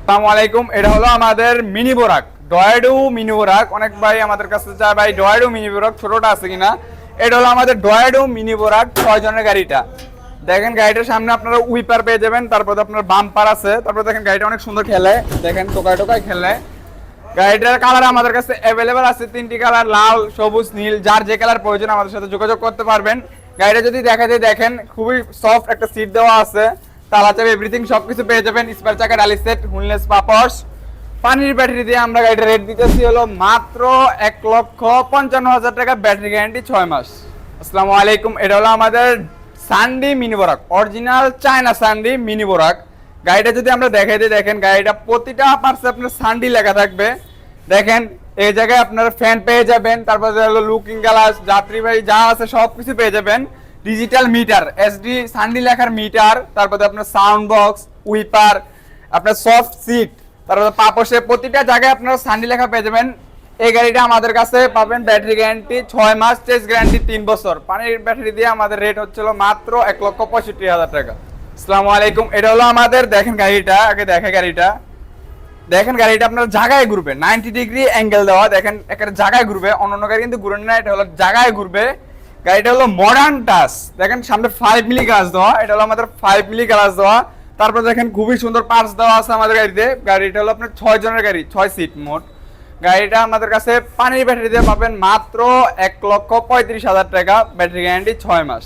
আসসালামু আলাইকুম। এটা হলো আমাদের মিনি বোরাক, ডয়েডু মিনি বোরাক। অনেক ভাই আমাদের কাছে চায় ভাই ডয়েডু মিনি বোরাক ছোটটা আছে কিনা। এটা হলো আমাদের ডয়েডু মিনি বোরাক 6 জনের গাড়িটা। দেখেন গাড়িটার সামনে আপনারা উইপার পেয়ে যাবেন, তারপর আপনার বাম্পার আছে, তারপর দেখেন গাড়িটা অনেক সুন্দর খেলে, দেখেন টোকায় টোকায় খেলে। গাড়িটার কালার আমাদের কাছে অ্যাভেলেবেল আছে 3টি কালার, লাল, সবুজ, নীল। যার যে কালার প্রয়োজন আমাদের সাথে যোগাযোগ করতে পারবেন। গাড়িটা যদি দেখা যায় দেখেন খুবই সফট একটা সিট দেওয়া আছে, তালা চাবি এভরিথিং সবকিছু পেয়ে যাবেন। স্পেয়ার চাকা, ডালি সেট, হুইললেস পাপস। পানির ব্যাটারি দিয়ে আমরা গাড়িটা রেট দিতেছি হলো মাত্র 1,55,000 টাকা, ব্যাটারি গ্যারান্টি 6 মাস। আসসালামু আলাইকুম। এটা হলো আমাদের সানডি মিনি বোরাক, অরিজিনাল চায়না সানডি মিনি বোরাক। গাড়িটা যদি আমরা দেখাই দিই, দেখেন গাড়িটা প্রতিটা পার্টসে আপনার সানডি লেখা থাকবে। দেখেন এই জায়গায় আপনার ফ্যান পেয়ে যাবেন, তারপর হলো লুকিং গ্লাস, যাত্রীবাহী যা আছে সবকিছু পেয়ে যাবেন। ডিজিটাল মিটার, এসডি সানডি লেখার মিটার, তারপরে আপনার সাউন্ড বক্স, উইপার, আপনার সফট সিট, তারপরে পাপোশে প্রতিটা জায়গায় আপনারা সানডি লেখা পেয়ে যাবেন। এই গাড়িটা আমাদের কাছে পাবেন ব্যাটারি গ্যারান্টি 6 মাস, টেস্ট গ্যারান্টি 3 বছর। পানির ব্যাটারি দিয়ে আমাদের রেট হচ্ছিল মাত্র 1,65,000 টাকা। আসসালামু আলাইকুম। এটা হলো আমাদের, দেখেন গাড়িটা আগে দেখে গাড়িটা দেখেন গাড়িটা আপনার জায়গায় ঘুরবে, 90 ডিগ্রি অ্যাঙ্গেল দেওয়া, দেখেন একটা জায়গায় ঘুরবে। অন্যান্য গাড়ি কিন্তু ঘুরে না, এটা হলো জায়গায় ঘুরবে। গাড়িটা হলো মডার্ন টাচ, দেখেন সামনে 5 মিলি গ্লাস দেওয়া, এটা হলো আমাদের 5 মিলি গ্লাস দেওয়া। তারপর দেখেন খুবই সুন্দর পার্টস দেওয়া আছে আমাদের গাড়িতে। গাড়িটা হলো আপনার 6 জনের গাড়ি, 6 সিট মোট। গাড়িটা আমাদের কাছে পানির ব্যাটারি দিয়ে পাবেন মাত্র 1,35,000 টাকা, ব্যাটারি গ্যারান্টি 6 মাস।